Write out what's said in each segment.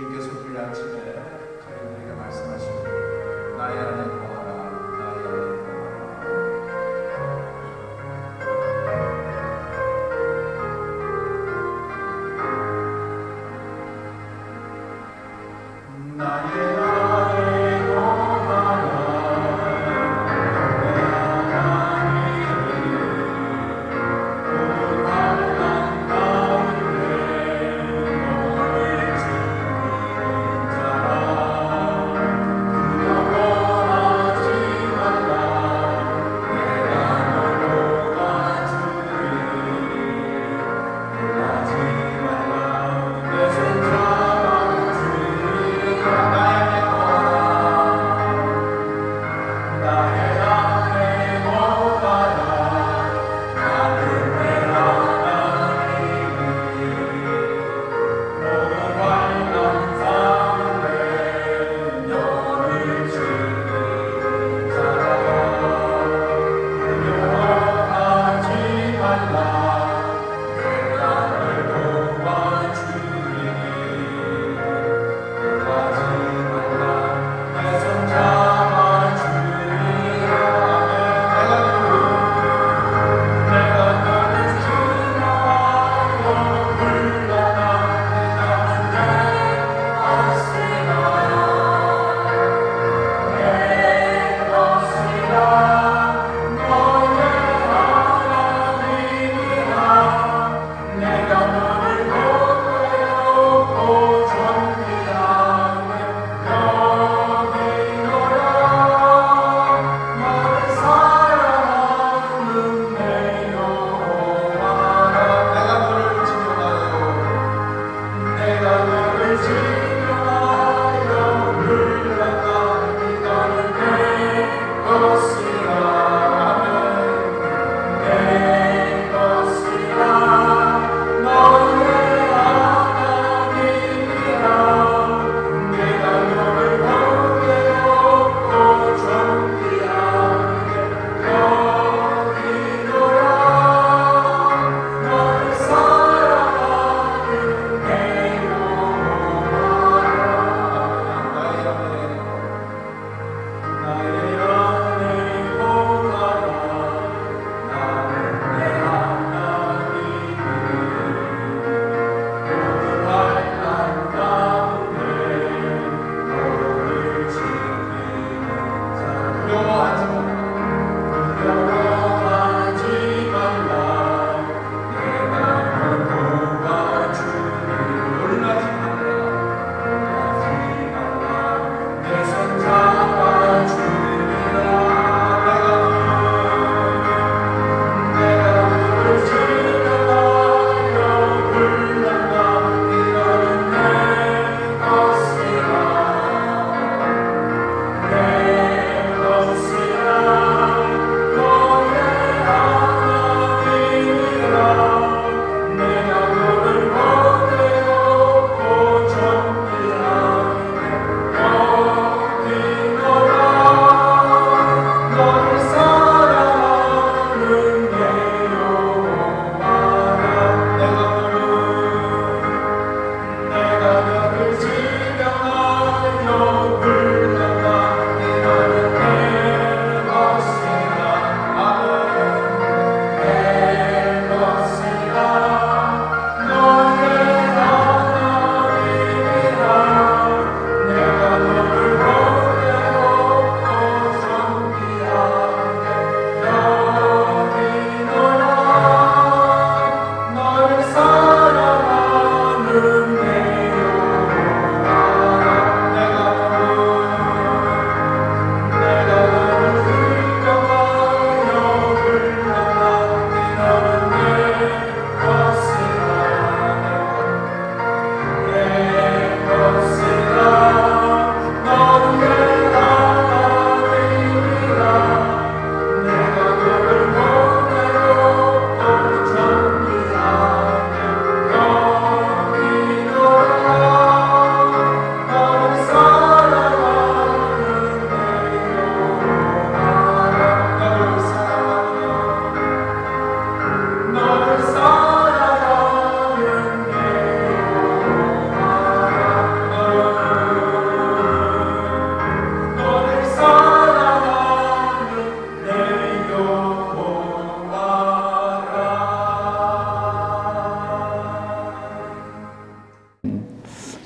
주님께서 우리 아침에 저희들에게 말씀하시고 나의 안에 거하라 나의 안에 거하라 나의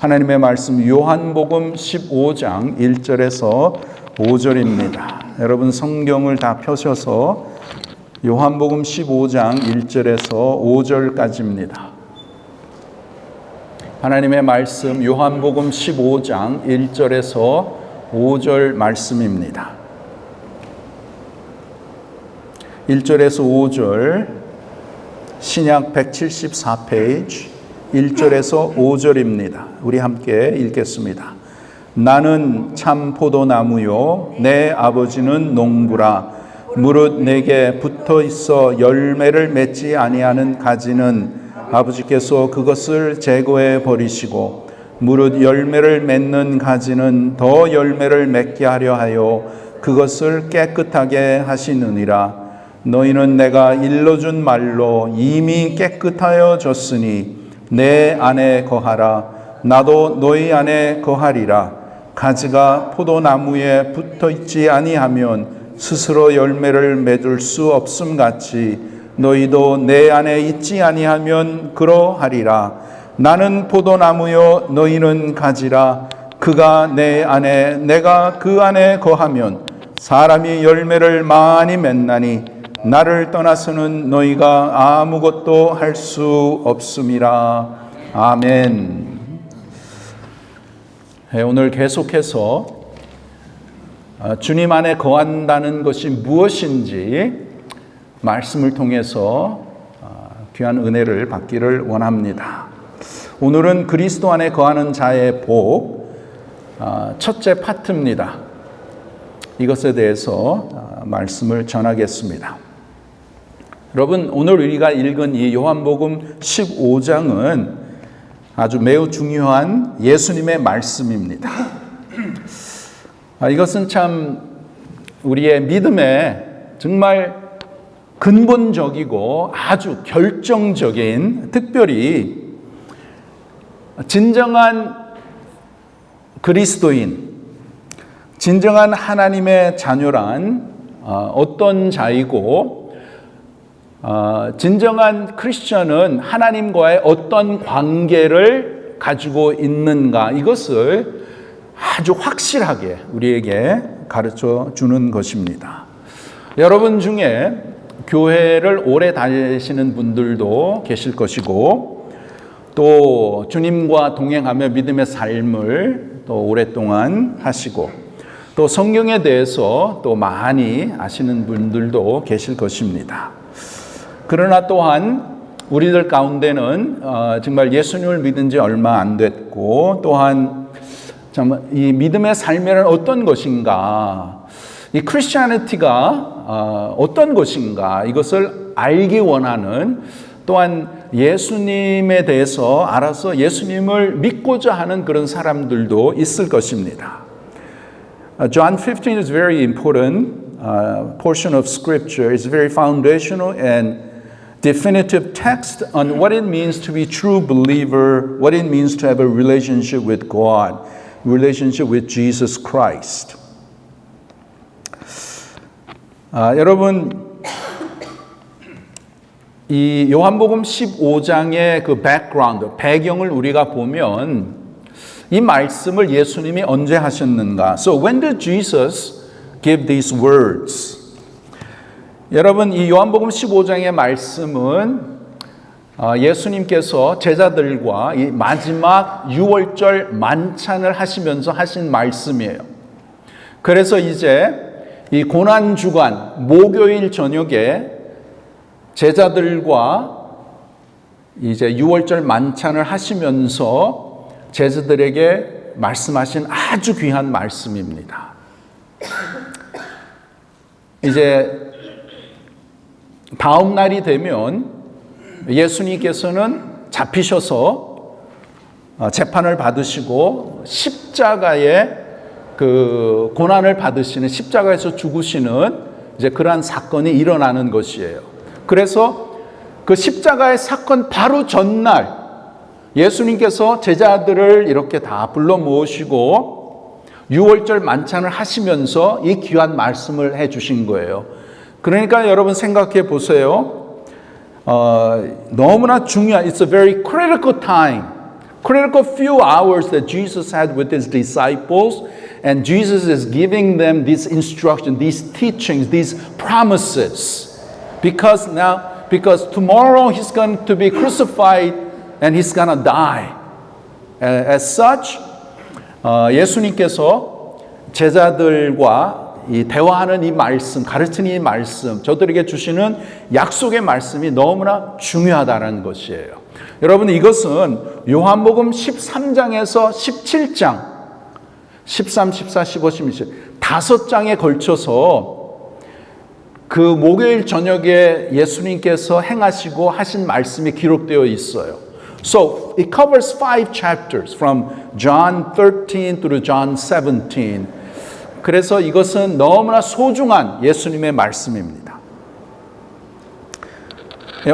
하나님의 말씀 요한복음 15장 1절에서 5절입니다. 여러분 성경을 다 펴셔서 요한복음 15장 1절에서 5절까지입니다. 하나님의 말씀 요한복음 15장 1절에서 5절 말씀입니다. 1절에서 5절 신약 174페이지 1절에서 5절입니다. 우리 함께 읽겠습니다. 나는 참 포도나무요 내 아버지는 농부라. 무릇 내게 붙어 있어 열매를 맺지 아니하는 가지는 아버지께서 그것을 제거해 버리시고 무릇 열매를 맺는 가지는 더 열매를 맺게 하려 하여 그것을 깨끗하게 하시느니라. 너희는 내가 일러준 말로 이미 깨끗하여 졌으니 내 안에 거하라. 나도 너희 안에 거하리라. 가지가 포도나무에 붙어 있지 아니하면 스스로 열매를 맺을 수 없음 같이 너희도 내 안에 있지 아니하면 그러하리라. 나는 포도나무요 너희는 가지라. 그가 내 안에 내가 그 안에 거하면 사람이 열매를 많이 맺나니 나를 떠나서는 너희가 아무것도 할 수 없음이라. 아멘. 오늘 계속해서 주님 안에 거한다는 것이 무엇인지 말씀을 통해서 귀한 은혜를 받기를 원합니다. 오늘은 그리스도 안에 거하는 자의 복 첫째 파트입니다. 이것에 대해서 말씀을 전하겠습니다. 여러분 오늘 우리가 읽은 이 요한복음 15장은 아주 매우 중요한 예수님의 말씀입니다. 이것은 참 우리의 믿음에 정말 근본적이고 아주 결정적인, 특별히 진정한 그리스도인, 진정한 하나님의 자녀란 어떤 자이고 진정한 크리스천은 하나님과의 어떤 관계를 가지고 있는가, 이것을 아주 확실하게 우리에게 가르쳐 주는 것입니다. 여러분 중에 교회를 오래 다니시는 분들도 계실 것이고 또 주님과 동행하며 믿음의 삶을 또 오랫동안 하시고 또 성경에 대해서 또 많이 아시는 분들도 계실 것입니다. 그러나 또한 우리들 가운데는 정말 예수님을 믿은 지 얼마 안 됐고 또한 이 믿음의 삶이란 어떤 것인가, 이 크리스티애니티가 어떤 것인가, 이것을 알기 원하는, 또한 예수님에 대해서 알아서 예수님을 믿고자 하는 그런 사람들도 있을 것입니다. John 15 is very important portion of scripture. It's very foundational and definitive text on what it means to be a true believer, what it means to have a relationship with God, relationship with Jesus Christ. 여러분, 이 요한복음 15장의 그 background, 배경을 우리가 보면 이 말씀을 예수님이 언제 하셨는가? So when did Jesus give these words? 여러분, 이 요한복음 15장의 말씀은 예수님께서 제자들과 이 마지막 유월절 만찬을 하시면서 하신 말씀이에요. 그래서 이제 이 고난주간 목요일 저녁에 제자들과 이제 유월절 만찬을 하시면서 제자들에게 말씀하신 아주 귀한 말씀입니다. 이제 다음 날이 되면 예수님께서는 잡히셔서 재판을 받으시고 십자가에 그 고난을 받으시는, 십자가에서 죽으시는 이제 그러한 사건이 일어나는 것이에요. 그래서 그 십자가의 사건 바로 전날 예수님께서 제자들을 이렇게 다 불러 모으시고 유월절 만찬을 하시면서 이 귀한 말씀을 해 주신 거예요. 그러니까 여러분 생각해 보세요. 너무나 중요한, it's a very critical time. critical few hours that Jesus had with his disciples, and Jesus is giving them this instruction, these teachings, these promises. Because tomorrow he's going to be crucified and he's going to die. As such, 예수님께서 제자들과 이 대화하는 이 말씀, 가르치는 이 말씀, 저들에게 주시는 약속의 말씀이 너무나 중요하다는 것이에요. 여러분, 이것은 요한복음 13장에서 17장, 13, 14, 15, 16, 5장에 걸쳐서 그 목요일 저녁에 예수님께서 행하시고 하신 말씀이 기록되어 있어요. So it covers 5 chapters from John 13 through John 17. 그래서 이것은 너무나 소중한 예수님의 말씀입니다.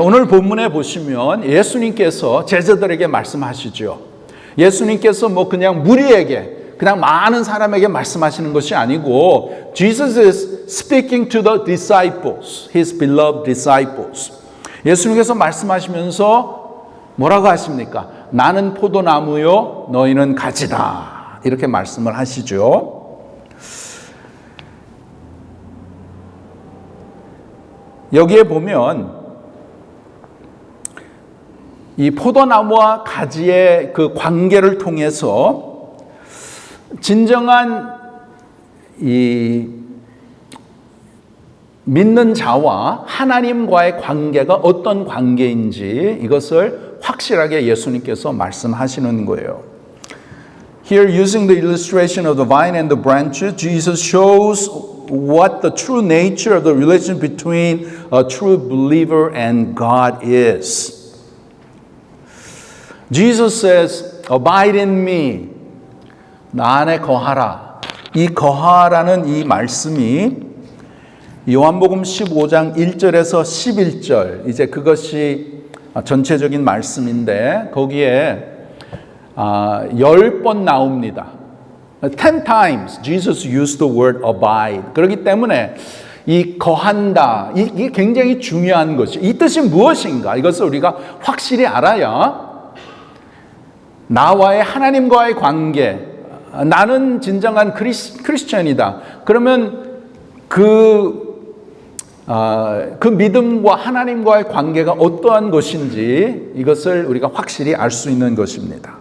오늘 본문에 보시면 예수님께서 제자들에게 말씀하시죠. 예수님께서 뭐 그냥 무리에게, 그냥 많은 사람에게 말씀하시는 것이 아니고 Jesus is speaking to the disciples, His beloved disciples. 예수님께서 말씀하시면서 뭐라고 하십니까? 나는 포도나무요, 너희는 가지다. 이렇게 말씀을 하시죠. 여기에 보면 이 포도나무와 가지의 그 관계를 통해서 진정한 이 믿는 자와 하나님과의 관계가 어떤 관계인지 이것을 확실하게 예수님께서 말씀하시는 거예요. Here, using the illustration of the vine and the branches, Jesus shows what the true nature of the relation between a true believer and God is. Jesus says, abide in me. 나 안에 거하라. 이 거하라는 이 말씀이 요한복음 15장 1절에서 11절, 이제 그것이 전체적인 말씀인데 거기에 10번 나옵니다. 10 times Jesus used the word abide. 그렇기 때문에 이 거한다, 이게 굉장히 중요한 것이, 이 뜻이 무엇인가? 이것을 우리가 확실히 알아야 나와의 하나님과의 관계, 나는 진정한 크리스천이다. 그러면 그 믿음과 하나님과의 관계가 어떠한 것인지 이것을 우리가 확실히 알 수 있는 것입니다.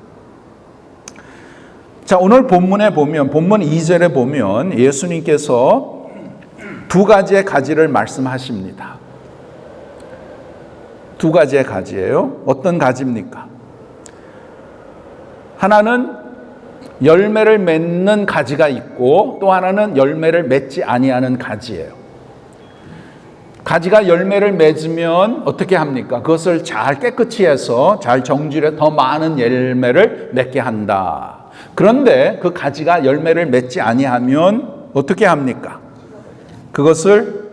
자, 오늘 본문에 보면, 본문 2절에 보면 예수님께서 2가지의 가지를 말씀하십니다. 2가지의 가지예요. 어떤 가지입니까? 하나는 열매를 맺는 가지가 있고 또 하나는 열매를 맺지 아니하는 가지예요. 가지가 열매를 맺으면 어떻게 합니까? 그것을 잘 깨끗이 해서 잘 정지해 더 많은 열매를 맺게 한다. 그런데 그 가지가 열매를 맺지 아니하면 어떻게 합니까? 그것을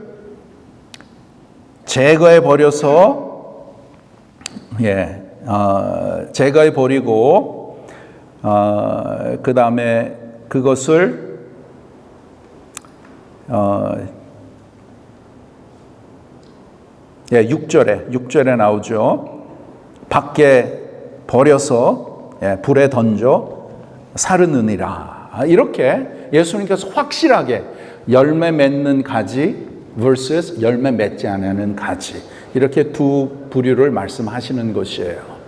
제거해 버려서 제거해 버리고 그 다음에 그것을 6절에 나오죠. 밖에 버려서 불에 던져 사르느니라. 이렇게 예수님께서 확실하게 열매 맺는 가지 vs 열매 맺지 않는 가지, 이렇게 2 부류를 말씀하시는 것이에요.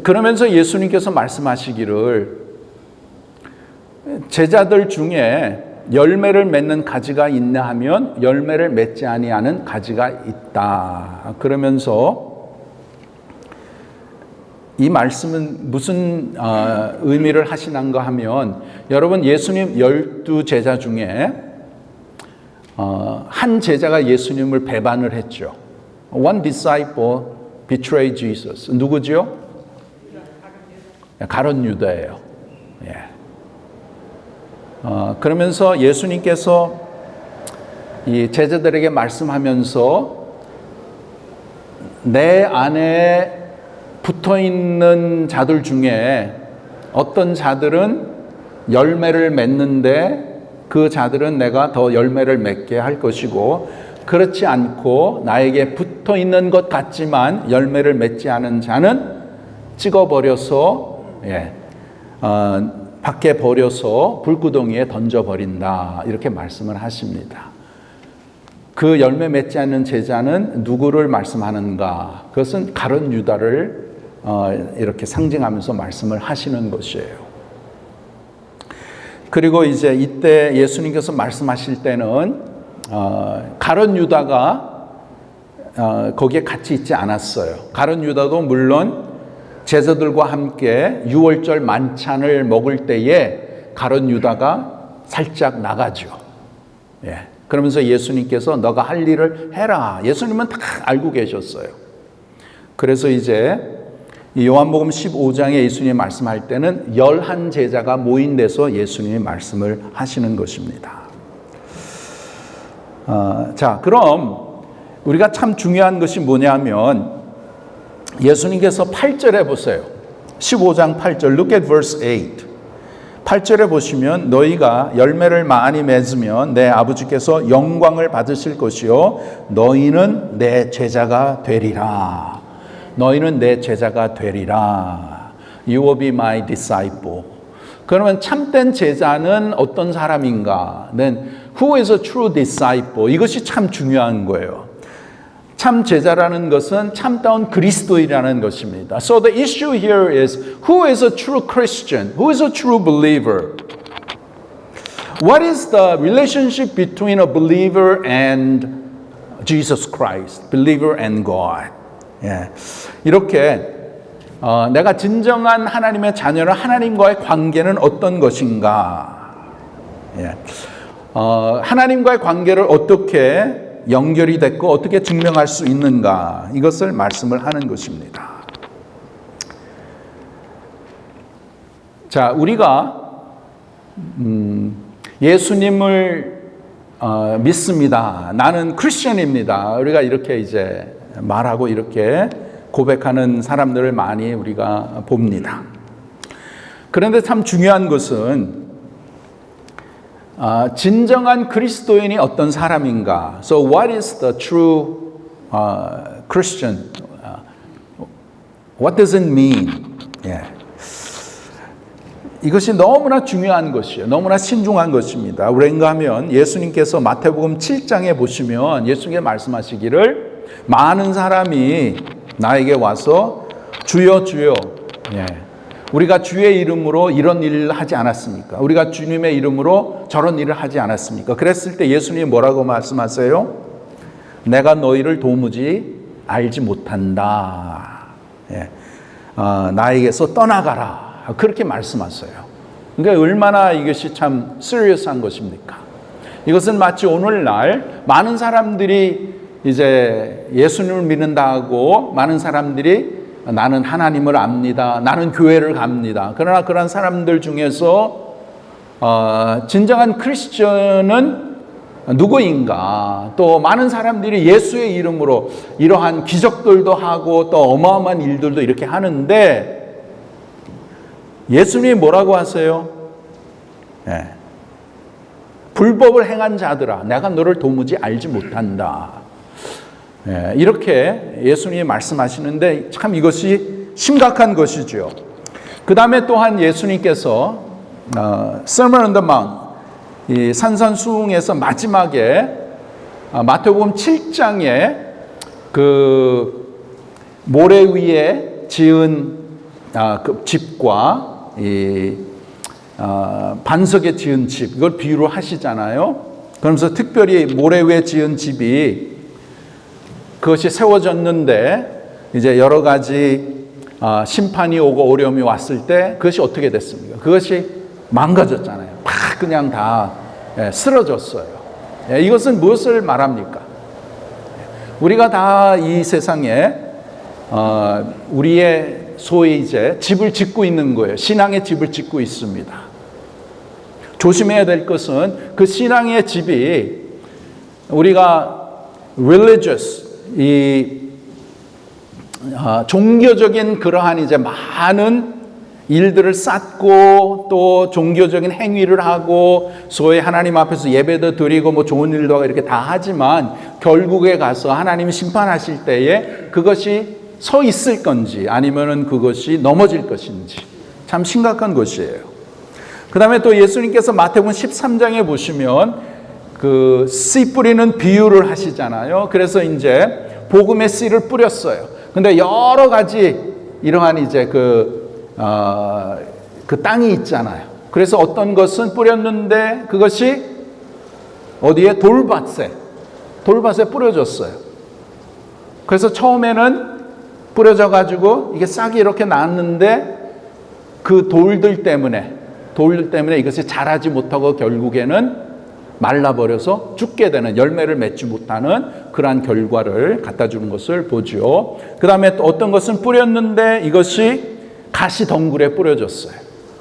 그러면서 예수님께서 말씀하시기를 제자들 중에 열매를 맺는 가지가 있나 하면 열매를 맺지 아니하는 가지가 있다. 그러면서 이 말씀은 무슨 의미를 하시는가 하면, 여러분, 예수님 12제자 중에 한 제자가 예수님을 배반을 했죠. One disciple betrayed Jesus. 누구죠? 가룟 유다예요. 그러면서 예수님께서 이 제자들에게 말씀하면서 내 안에 붙어 있는 자들 중에 어떤 자들은 열매를 맺는데 그 자들은 내가 더 열매를 맺게 할 것이고, 그렇지 않고 나에게 붙어 있는 것 같지만 열매를 맺지 않은 자는 찍어버려서 밖에 버려서 불구덩이에 던져버린다. 이렇게 말씀을 하십니다. 그 열매 맺지 않는 제자는 누구를 말씀하는가? 그것은 가룟 유다를 이렇게 상징하면서 말씀을 하시는 것이에요. 그리고 이제 이때 예수님께서 말씀하실 때는 가룟 유다가 거기에 같이 있지 않았어요. 가룟 유다도 물론 제자들과 함께 유월절 만찬을 먹을 때에 가룟 유다가 살짝 나가죠. 그러면서 예수님께서 너가 할 일을 해라. 예수님은 다 알고 계셨어요. 그래서 이제 요한복음 15장에 예수님이 말씀할 때는 11 제자가 모인 데서 예수님이 말씀을 하시는 것입니다. 자, 그럼 우리가 참 중요한 것이 뭐냐면 예수님께서 8절에 보세요. 15장 8절 Look at verse 8. 8절에 보시면 너희가 열매를 많이 맺으면 내 아버지께서 영광을 받으실 것이요 너희는 내 제자가 되리라. 너희는 내 제자가 되리라. You will be my disciple. 그러면 참된 제자는 어떤 사람인가? Then who is a true disciple? 이것이 참 중요한 거예요. 참 제자라는 것은 참다운 그리스도인이라는 것입니다. So the issue here is who is a true Christian? Who is a true believer? What is the relationship between a believer and Jesus Christ? Believer and God. 이렇게 내가 진정한 하나님의 자녀는 하나님과의 관계는 어떤 것인가? 하나님과의 관계를 어떻게 연결이 됐고 어떻게 증명할 수 있는가? 이것을 말씀을 하는 것입니다. 자, 우리가 예수님을 믿습니다. 나는 크리스천입니다. 우리가 이렇게 이제 말하고 이렇게 고백하는 사람들을 많이 우리가 봅니다. 그런데 참 중요한 것은 진정한 그리스도인이 어떤 사람인가? So what is the true Christian? What does it mean? 이것이 너무나 중요한 것이에요. 너무나 신중한 것입니다. 왜인가 하면 예수님께서 마태복음 7장에 보시면 예수님께서 말씀하시기를 많은 사람이 나에게 와서 주여 주여 우리가 주의 이름으로 이런 일을 하지 않았습니까? 우리가 주님의 이름으로 저런 일을 하지 않았습니까? 그랬을 때 예수님이 뭐라고 말씀하세요? 내가 너희를 도무지 알지 못한다. 나에게서 떠나가라. 그렇게 말씀하세요. 그러니까 얼마나 이것이 참 시리어스한 것입니까? 이것은 마치 오늘날 많은 사람들이 이제 예수님을 믿는다고 많은 사람들이 나는 하나님을 압니다. 나는 교회를 갑니다. 그러나 그런 사람들 중에서 진정한 크리스천은 누구인가? 또 많은 사람들이 예수의 이름으로 이러한 기적들도 하고 또 어마어마한 일들도 이렇게 하는데 예수님이 뭐라고 하세요? 불법을 행한 자들아, 내가 너를 도무지 알지 못한다. 이렇게 예수님이 말씀하시는데 참 이것이 심각한 것이죠. 그 다음에 또한 예수님께서 Sermon on the Mount, 이 산산수훈에서 마지막에 마태복음 7장에 그 모래 위에 지은 그 집과 이 반석에 지은 집, 이걸 비유로 하시잖아요. 그러면서 특별히 모래 위에 지은 집이 그것이 세워졌는데 이제 여러 가지 심판이 오고 어려움이 왔을 때 그것이 어떻게 됐습니까? 그것이 망가졌잖아요. 막 그냥 다 쓰러졌어요. 이것은 무엇을 말합니까? 우리가 다 이 세상에 우리의 소위 이제 집을 짓고 있는 거예요. 신앙의 집을 짓고 있습니다. 조심해야 될 것은 그 신앙의 집이 우리가 religious, 이 종교적인 그러한 이제 많은 일들을 쌓고 또 종교적인 행위를 하고 소위 하나님 앞에서 예배도 드리고 뭐 좋은 일도 하고 이렇게 다 하지만 결국에 가서 하나님이 심판하실 때에 그것이 서 있을 건지 아니면은 그것이 넘어질 것인지 참 심각한 것이에요. 그 다음에 또 예수님께서 마태복음 13장에 보시면 그 씨 뿌리는 비유를 하시잖아요. 그래서 이제 복음의 씨를 뿌렸어요. 근데 여러 가지 이러한 이제 그 땅이 있잖아요. 그래서 어떤 것은 뿌렸는데 그것이 어디에? 돌밭에 뿌려졌어요. 그래서 처음에는 뿌려져 가지고 이게 싹이 이렇게 났는데 그 돌들 때문에 이것이 자라지 못하고 결국에는 말라버려서 죽게 되는, 열매를 맺지 못하는 그러한 결과를 갖다 주는 것을 보죠. 그 다음에 또 어떤 것은 뿌렸는데 이것이 가시덩굴에 뿌려졌어요.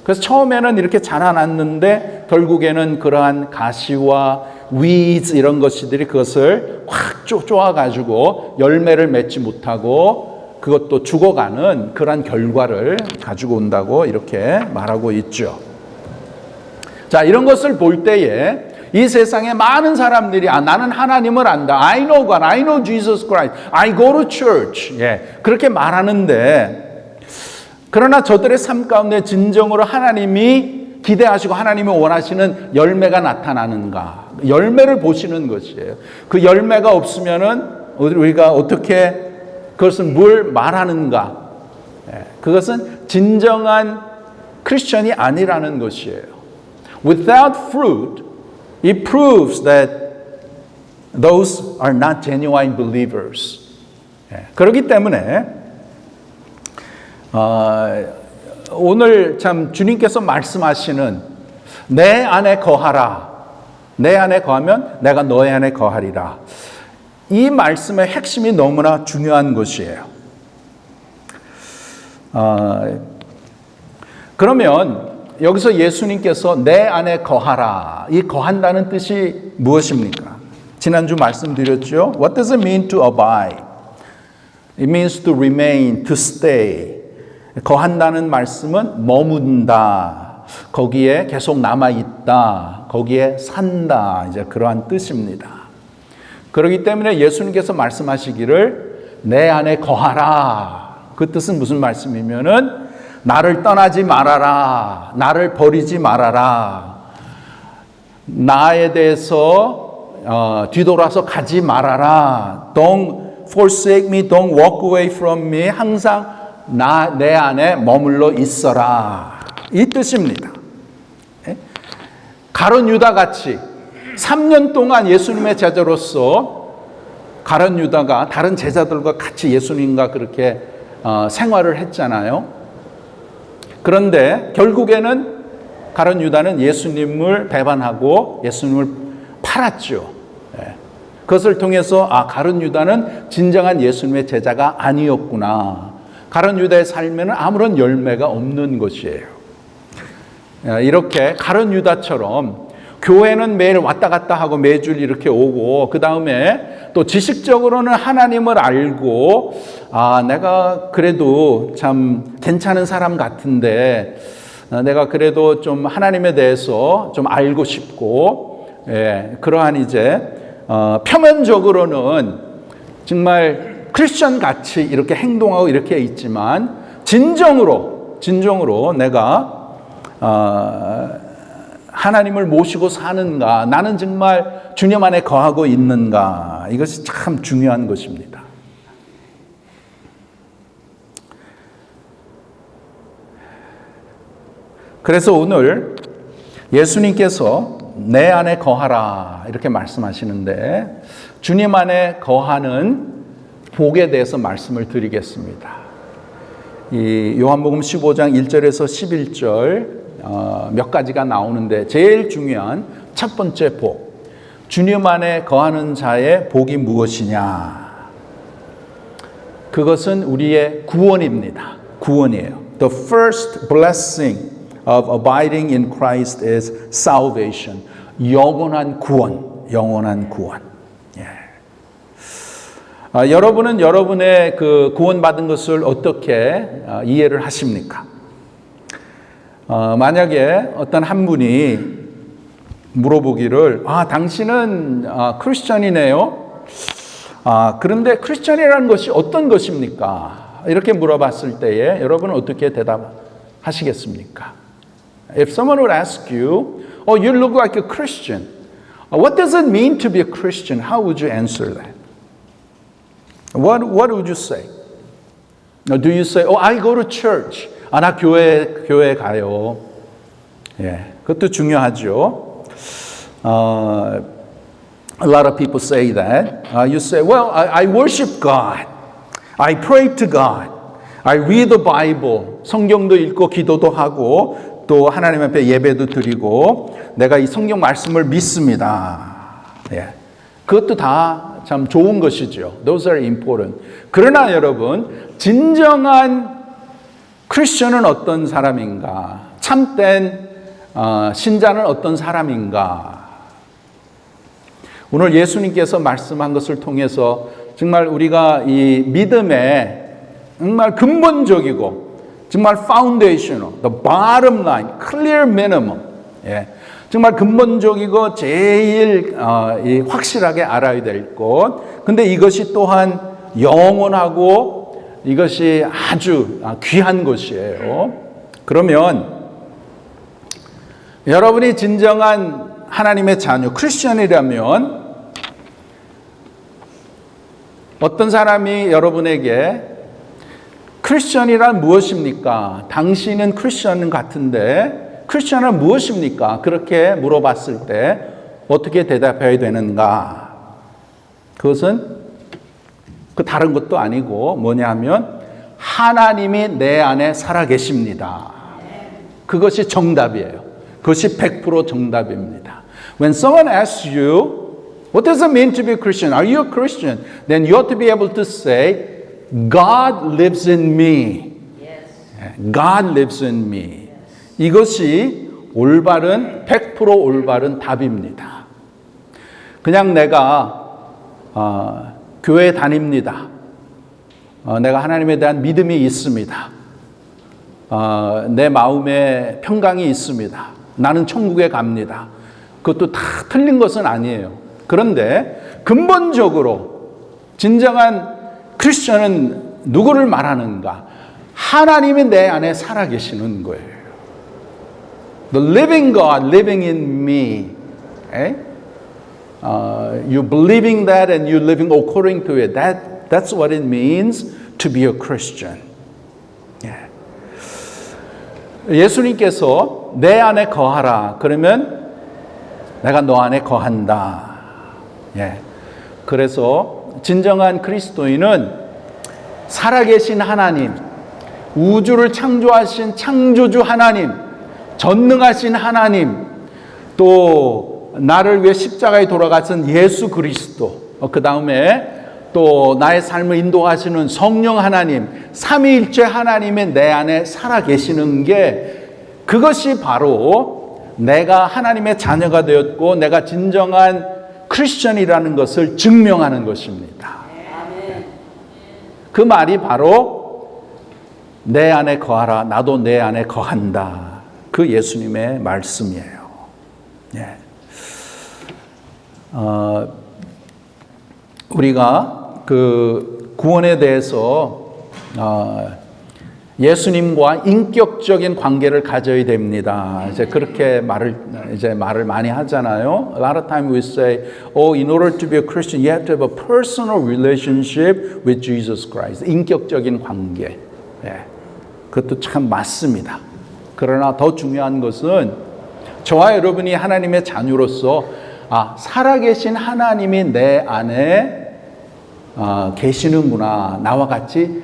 그래서 처음에는 이렇게 자라났는데 결국에는 그러한 가시와 위즈 이런 것들이 그것을 확 쪼아가지고 열매를 맺지 못하고 그것도 죽어가는 그러한 결과를 가지고 온다고 이렇게 말하고 있죠. 자, 이런 것을 볼 때에 이 세상에 많은 사람들이 나는 하나님을 안다. I know God. I know Jesus Christ. I go to church. 그렇게 말하는데 그러나 저들의 삶 가운데 진정으로 하나님이 기대하시고 하나님이 원하시는 열매가 나타나는가? 열매를 보시는 것이에요. 그 열매가 없으면은 우리가 어떻게 그것은 뭘 말하는가? 그것은 진정한 크리스천이 아니라는 것이에요. Without fruit, it proves that those are not genuine believers. 그렇기 때문에 오늘 참 주님께서 말씀하시는 내 안에 거하라. 내 안에 거하면 내가 너의 안에 거하리라. 이 말씀의 핵심이 너무나 중요한 것이에요. 그러면 여기서 예수님께서 내 안에 거하라. 이 거한다는 뜻이 무엇입니까? 지난주 말씀드렸죠. What does it mean to abide? It means to remain, to stay. 거한다는 말씀은 머문다. 거기에 계속 남아있다. 거기에 산다. 이제 그러한 뜻입니다. 그렇기 때문에 예수님께서 말씀하시기를 내 안에 거하라. 그 뜻은 무슨 말씀이면은 나를 떠나지 말아라. 나를 버리지 말아라. 나에 대해서 뒤돌아서 가지 말아라. Don't forsake me. Don't walk away from me. 항상 내 안에 머물러 있어라. 이 뜻입니다. 가룟 유다 같이 3년 동안 예수님의 제자로서 가룟 유다가 다른 제자들과 같이 예수님과 그렇게 생활을 했잖아요. 그런데 결국에는 가룟 유다는 예수님을 배반하고 예수님을 팔았죠. 그것을 통해서 가룟 유다는 진정한 예수님의 제자가 아니었구나. 가룟 유다의 삶에는 아무런 열매가 없는 것이에요. 이렇게 가룟 유다처럼 교회는 매일 왔다 갔다 하고 매주 이렇게 오고 그 다음에 또 지식적으로는 하나님을 알고 내가 그래도 참 괜찮은 사람 같은데 내가 그래도 좀 하나님에 대해서 좀 알고 싶고 그러한 이제 표면적으로는 정말 크리스천 같이 이렇게 행동하고 이렇게 있지만 진정으로 내가 하나님을 모시고 사는가, 나는 정말 주님 안에 거하고 있는가, 이것이 참 중요한 것입니다. 그래서 오늘 예수님께서 내 안에 거하라 이렇게 말씀하시는데 주님 안에 거하는 복에 대해서 말씀을 드리겠습니다. 이 요한복음 15장 1절에서 11절 몇 가지가 나오는데 제일 중요한 첫 번째 복, 주님 안에 거하는 자의 복이 무엇이냐? 그것은 우리의 구원입니다. 구원이에요. The first blessing of abiding in Christ is salvation. 영원한 구원, 영원한 구원. 여러분은 여러분의 그 구원받은 것을 어떻게 이해를 하십니까? 만약에 어떤 한 분이 물어보기를, 당신은 크리스천이네요. 그런데 크리스천이라는 것이 어떤 것입니까? 이렇게 물어봤을 때에 여러분은 어떻게 대답하시겠습니까? If someone would ask you, you look like a Christian. What does it mean to be a Christian? How would you answer that? What would you say? Do you say, I go to church. 나 교회 가요. 예, 그것도 중요하죠. A lot of people say that. You say, well, I worship God. I pray to God. I read the Bible. 성경도 읽고 기도도 하고 또 하나님 앞에 예배도 드리고 내가 이 성경 말씀을 믿습니다. 예. 그것도 다 참 좋은 것이죠. Those are important. 그러나 여러분, 진정한 크리스천은 어떤 사람인가? 참된 신자는 어떤 사람인가? 오늘 예수님께서 말씀한 것을 통해서 정말 우리가 이 믿음의 정말 근본적이고 정말 foundational, the bottom line, clear minimum, 예, 정말 근본적이고 제일 확실하게 알아야 될 것. 근데 이것이 또한 영원하고 이것이 아주 귀한 것이에요. 그러면 여러분이 진정한 하나님의 자녀, 크리스천이라면 어떤 사람이 여러분에게 크리스천이란 무엇입니까? 당신은 크리스천 같은데 크리스천은 무엇입니까? 그렇게 물어봤을 때 어떻게 대답해야 되는가? 그것은 그 다른 것도 아니고 뭐냐면 하나님이 내 안에 살아계십니다. 그것이 정답이에요. 그것이 100% 정답입니다. When someone asks you, what does it mean to be a Christian? Are you a Christian? Then you ought to be able to say, God lives in me. God lives in me. 이것이 올바른 100% 올바른 답입니다. 그냥 내가 교회 다닙니다. 내가 하나님에 대한 믿음이 있습니다. 내 마음에 평강이 있습니다. 나는 천국에 갑니다. 그것도 다 틀린 것은 아니에요. 그런데 근본적으로 진정한 크리스천은 누구를 말하는가? 하나님이 내 안에 살아계시는 거예요. The living God living in me. You believing that and you living according to it. That's what it means to be a Christian. 예수님께서 내 안에 거하라. 그러면 내가 너 안에 거한다. 그래서 진정한 그리스도인은 살아계신 하나님, 우주를 창조하신 창조주 하나님, 전능하신 하나님, 또 나를 위해 십자가에 돌아가신 예수 그리스도, 그 다음에 또 나의 삶을 인도하시는 성령 하나님, 삼위일체 하나님의 내 안에 살아계시는 게 그것이 바로 내가 하나님의 자녀가 되었고 내가 진정한 크리스천이라는 것을 증명하는 것입니다. 그 말이 바로 내 안에 거하라, 나도 내 안에 거한다. 그 예수님의 말씀이에요. 우리가 그 구원에 대해서 예수님과 인격적인 관계를 가져야 됩니다. 이제 그렇게 말을 많이 하잖아요. A lot of times we say, in order to be a Christian, you have to have a personal relationship with Jesus Christ. 인격적인 관계. 그것도 참 맞습니다. 그러나 더 중요한 것은 저와 여러분이 하나님의 자녀로서 살아계신 하나님이 내 안에 계시는구나. 나와 같이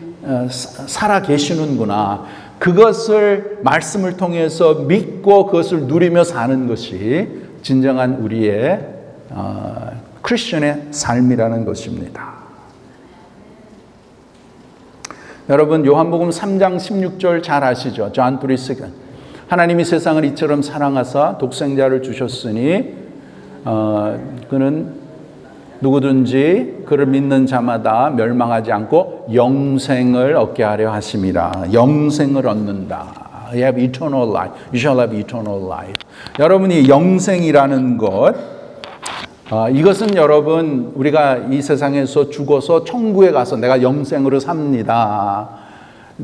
살아 계시는구나. 그것을 말씀을 통해서 믿고 그것을 누리며 사는 것이 진정한 우리의 크리스천의 삶이라는 것입니다. 여러분 요한복음 3장 16절 잘 아시죠? John 3:16. 하나님이 세상을 이처럼 사랑하사 독생자를 주셨으니 그는 누구든지 그를 믿는 자마다 멸망하지 않고 영생을 얻게 하려 하심이라. 영생을 얻는다. You have eternal life. You shall have eternal life. 여러분이 영생이라는 것, 이것은 여러분 우리가 이 세상에서 죽어서 천국에 가서 내가 영생으로 삽니다.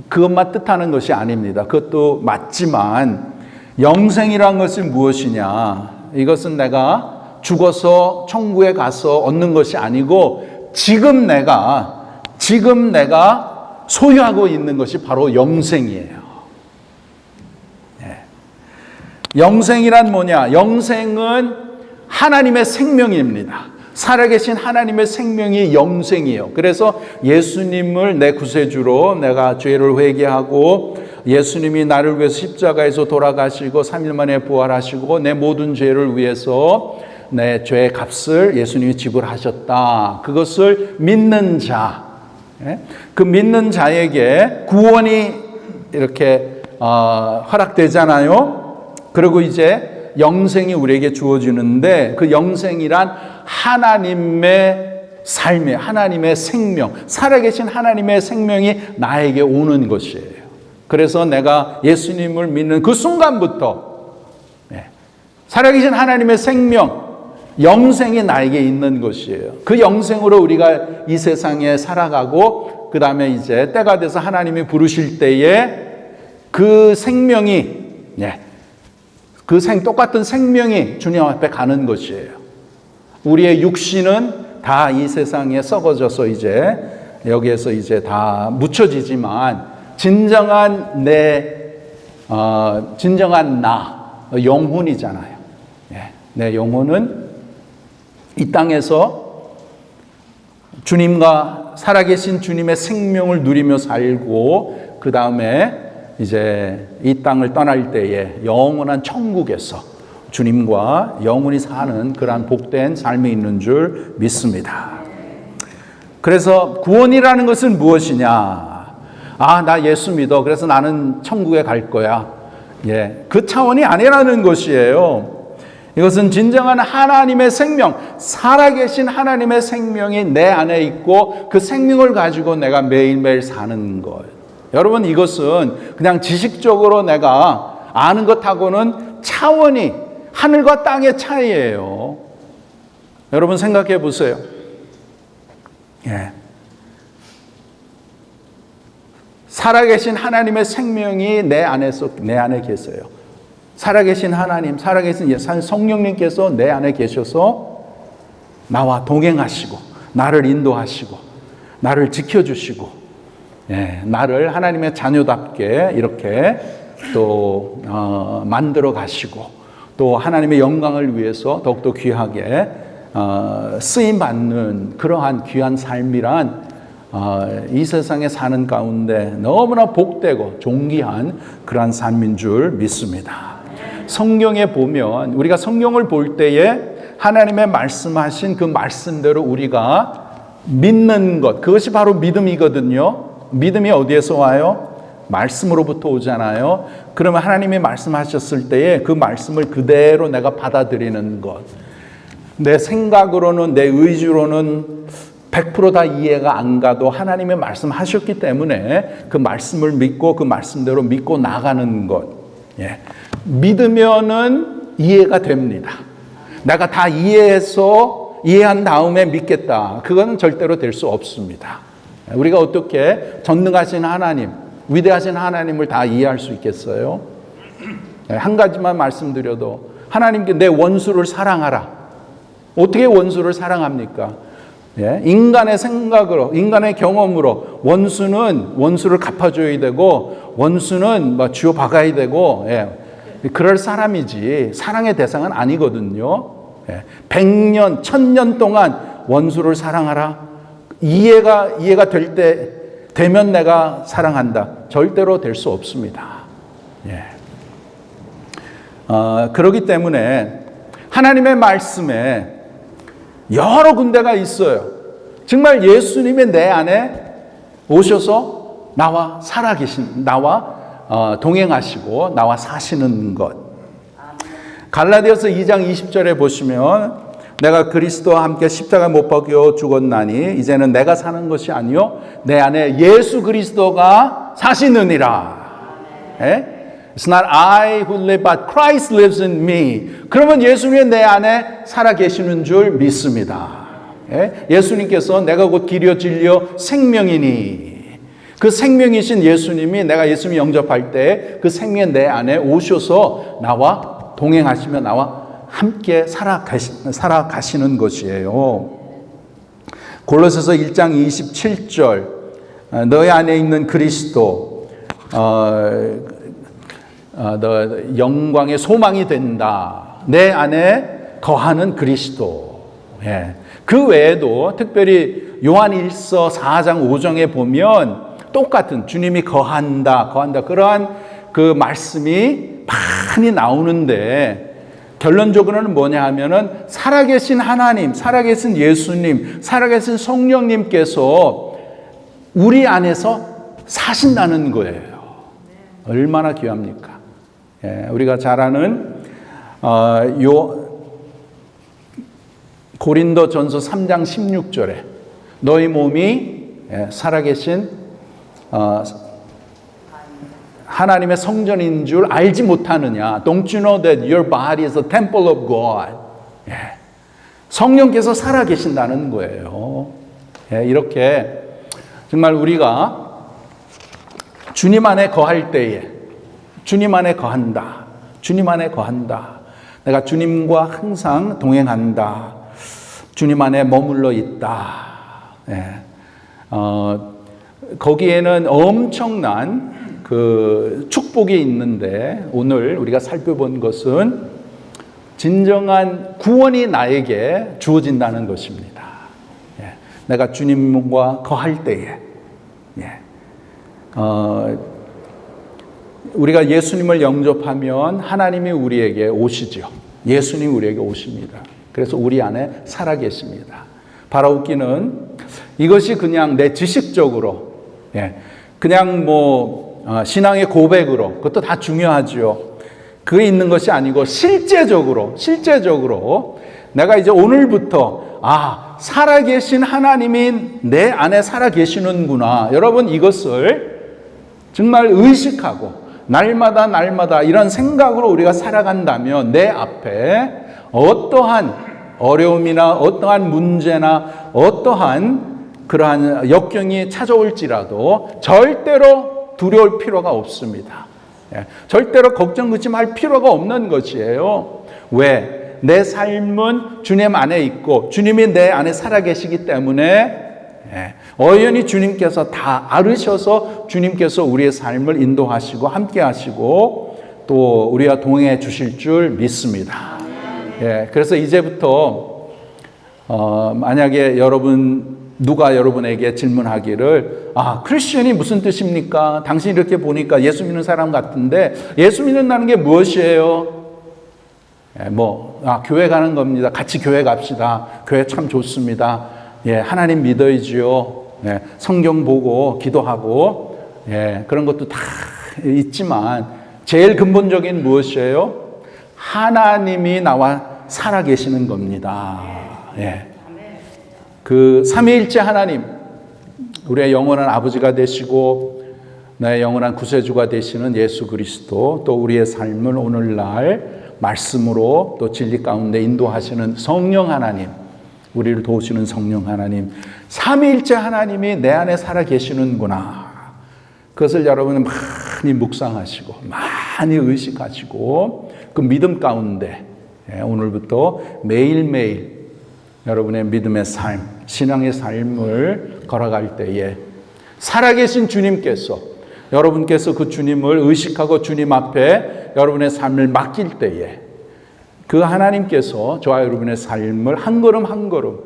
그것만 뜻하는 것이 아닙니다. 그것도 맞지만 영생이란 것이 무엇이냐? 이것은 내가 죽어서 천국에 가서 얻는 것이 아니고 지금 내가 소유하고 있는 것이 바로 영생이에요. 영생이란 뭐냐? 영생은 하나님의 생명입니다. 살아계신 하나님의 생명이 영생이에요. 그래서 예수님을 내 구세주로 내가 죄를 회개하고 예수님이 나를 위해서 십자가에서 돌아가시고 3일 만에 부활하시고 내 모든 죄를 위해서 내 죄의 값을 예수님이 지불하셨다. 그것을 믿는 자, 그 믿는 자에게 구원이 이렇게 허락되잖아요. 그리고 이제 영생이 우리에게 주어지는데 그 영생이란 하나님의 삶의 하나님의 생명, 살아계신 하나님의 생명이 나에게 오는 것이에요. 그래서 내가 예수님을 믿는 그 순간부터 살아계신 하나님의 생명, 영생이 나에게 있는 것이에요. 그 영생으로 우리가 이 세상에 살아가고 그 다음에 이제 때가 돼서 하나님이 부르실 때에 그 생명이 똑같은 생명이 주님 앞에 가는 것이에요. 우리의 육신은 다 이 세상에 썩어져서 이제 여기에서 이제 다 묻혀지지만 진정한 나, 영혼이잖아요. 내 영혼은 이 땅에서 주님과 살아계신 주님의 생명을 누리며 살고 그 다음에 이제 이 땅을 떠날 때에 영원한 천국에서 주님과 영원히 사는 그러한 복된 삶이 있는 줄 믿습니다. 그래서 구원이라는 것은 무엇이냐? 나 예수 믿어. 그래서 나는 천국에 갈 거야. 그 차원이 아니라는 것이에요. 이것은 진정한 하나님의 생명, 살아계신 하나님의 생명이 내 안에 있고 그 생명을 가지고 내가 매일매일 사는 것. 여러분, 이것은 그냥 지식적으로 내가 아는 것하고는 차원이 하늘과 땅의 차이예요. 여러분 생각해 보세요. 살아계신 하나님의 생명이 내 안에 계세요. 살아계신 하나님, 살아계신 성령님께서 내 안에 계셔서 나와 동행하시고 나를 인도하시고 나를 지켜주시고 나를 하나님의 자녀답게 이렇게 또 만들어 가시고 또 하나님의 영광을 위해서 더욱더 귀하게 쓰임받는 그러한 귀한 삶이란 이 세상에 사는 가운데 너무나 복되고 존귀한 그러한 삶인 줄 믿습니다. 성경에 보면 우리가 성경을 볼 때에 하나님의 말씀하신 그 말씀대로 우리가 믿는 것, 그것이 바로 믿음이거든요. 믿음이 어디에서 와요? 말씀으로부터 오잖아요. 그러면 하나님이 말씀하셨을 때에 그 말씀을 그대로 내가 받아들이는 것. 내 생각으로는 내 의지로는 100% 다 이해가 안 가도 하나님의 말씀하셨기 때문에 그 말씀을 믿고 그 말씀대로 믿고 나가는 것. 믿으면은 이해가 됩니다. 내가 다 이해한 다음에 믿겠다. 그건 절대로 될 수 없습니다. 우리가 어떻게 전능하신 하나님, 위대하신 하나님을 다 이해할 수 있겠어요? 한 가지만 말씀드려도 하나님께 내 원수를 사랑하라. 어떻게 원수를 사랑합니까? 인간의 생각으로, 인간의 경험으로 원수는 원수를 갚아줘야 되고 원수는 쥐어 박아야 되고 그럴 사람이지 사랑의 대상은 아니거든요. 100년, 1000년 동안 원수를 사랑하라. 이해가 되면 내가 사랑한다. 절대로 될 수 없습니다. 그렇기 때문에 하나님의 말씀에 여러 군데가 있어요. 정말 예수님이 내 안에 오셔서 나와 살아계신, 나와 동행하시고 나와 사시는 것. 갈라디아서 2장 20절에 보시면 내가 그리스도와 함께 십자가에 못 박혀 죽었나니 이제는 내가 사는 것이 아니요 내 안에 예수 그리스도가 사시느니라. It's not I who live, but Christ lives in me. 그러면 예수님이 내 안에 살아계시는 줄 믿습니다. 예수님께서 내가 곧 길이요 진리요 생명이니 그 생명이신 예수님이 내가 예수님 영접할 때 그 생명이 내 안에 오셔서 나와 동행하시며 나와 함께 살아가시는 것이에요. 골로새서 1장 27절 너희 안에 있는 그리스도 너 영광의 소망이 된다. 내 안에 거하는 그리스도. 그 외에도 특별히 요한일서 4장 5장에 보면 똑같은 주님이 거한다 그러한 그 말씀이 많이 나오는데 결론적으로는 뭐냐 하면은 살아계신 하나님, 살아계신 예수님, 살아계신 성령님께서 우리 안에서 사신다는 거예요. 얼마나 귀합니까? 우리가 잘 아는 고린도전서 3장 16절에 너희 몸이 살아계신 하나님의 성전인 줄 알지 못하느냐? Don't you know that your body is a temple of God? 성령께서 살아계신다는 거예요. 이렇게 정말 우리가 주님 안에 거할 때에 주님 안에 거한다. 주님 안에 거한다. 내가 주님과 항상 동행한다. 주님 안에 머물러 있다. 거기에는 엄청난 그 축복이 있는데 오늘 우리가 살펴본 것은 진정한 구원이 나에게 주어진다는 것입니다. 내가 주님과 거할 때에 우리가 예수님을 영접하면 하나님이 우리에게 오시죠. 예수님이 우리에게 오십니다. 그래서 우리 안에 살아계십니다. 바로 웃기는 이것이 그냥 내 지식적으로 그냥 신앙의 고백으로 그것도 다 중요하죠. 그게 있는 것이 아니고 실제적으로 내가 이제 오늘부터 살아계신 하나님이 내 안에 살아계시는구나. 여러분 이것을 정말 의식하고 날마다 이런 생각으로 우리가 살아간다면 내 앞에 어떠한 어려움이나 어떠한 문제나 어떠한 그러한 역경이 찾아올지라도 절대로 두려울 필요가 없습니다. 절대로 걱정 의심할 필요가 없는 것이에요. 왜? 내 삶은 주님 안에 있고 주님이 내 안에 살아계시기 때문에 어연히 주님께서 다 알으셔서 주님께서 우리의 삶을 인도하시고 함께 하시고 또 우리와 동행해 주실 줄 믿습니다. 그래서 이제부터 만약에 누가 여러분에게 질문하기를 크리스천이 무슨 뜻입니까? 당신이 이렇게 보니까 예수 믿는 사람 같은데 예수 믿는다는 게 무엇이에요? 교회 가는 겁니다. 같이 교회 갑시다. 교회 참 좋습니다. 하나님 믿어야지요. 성경 보고 기도하고 그런 것도 다 있지만 제일 근본적인 무엇이에요? 하나님이 나와 살아계시는 겁니다. 그 삼위일체 하나님, 우리의 영원한 아버지가 되시고 나의 영원한 구세주가 되시는 예수 그리스도, 또 우리의 삶을 오늘날 말씀으로 또 진리 가운데 인도하시는 성령 하나님, 우리를 도우시는 성령 하나님, 삼위일체 하나님이 내 안에 살아 계시는구나. 그것을 여러분은 많이 묵상하시고 많이 의식하시고 그 믿음 가운데 오늘부터 매일매일 여러분의 믿음의 삶, 신앙의 삶을 걸어갈 때에 살아계신 주님께서 여러분께서 그 주님을 의식하고 주님 앞에 여러분의 삶을 맡길 때에 그 하나님께서 저와 여러분의 삶을 한 걸음 한 걸음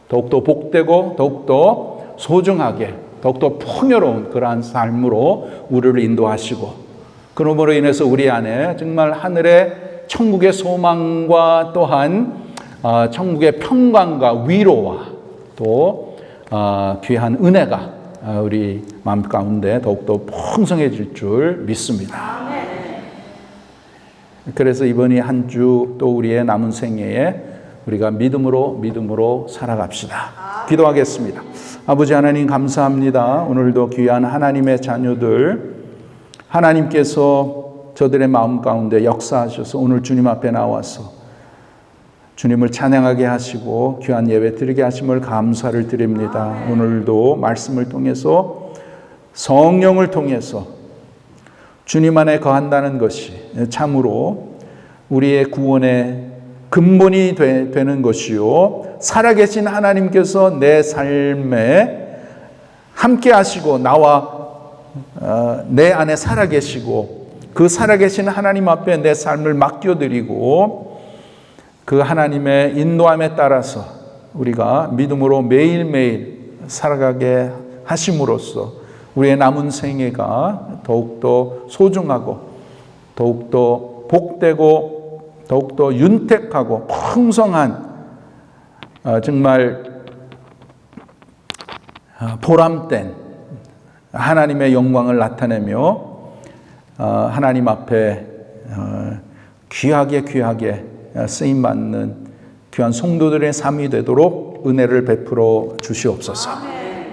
더욱더 복되고 더욱더 소중하게 더욱더 풍요로운 그러한 삶으로 우리를 인도하시고 그러므로 인해서 우리 안에 정말 하늘의 천국의 소망과 또한 천국의 평강과 위로와 또 귀한 은혜가 우리 마음 가운데 더욱더 풍성해질 줄 믿습니다. 그래서 이번이 한 주 또 우리의 남은 생애에 우리가 믿음으로 살아갑시다. 기도하겠습니다. 아버지 하나님 감사합니다. 오늘도 귀한 하나님의 자녀들 하나님께서 저들의 마음 가운데 역사하셔서 오늘 주님 앞에 나와서 주님을 찬양하게 하시고 귀한 예배 드리게 하심을 감사를 드립니다. 오늘도 말씀을 통해서 성령을 통해서 주님 안에 거한다는 것이 참으로 우리의 구원의 근본이 되는 것이요, 살아계신 하나님께서 내 삶에 함께 하시고 나와 내 안에 살아계시고 그 살아계신 하나님 앞에 내 삶을 맡겨드리고 그 하나님의 인도함에 따라서 우리가 믿음으로 매일매일 살아가게 하심으로써 우리의 남은 생애가 더욱더 소중하고 더욱더 복되고 더욱더 윤택하고 풍성한 정말 보람된 하나님의 영광을 나타내며 하나님 앞에 귀하게 쓰임받는 귀한 성도들의 삶이 되도록 은혜를 베풀어 주시옵소서.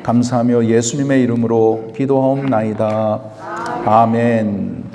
감사하며 예수님의 이름으로 기도하옵나이다. 아멘.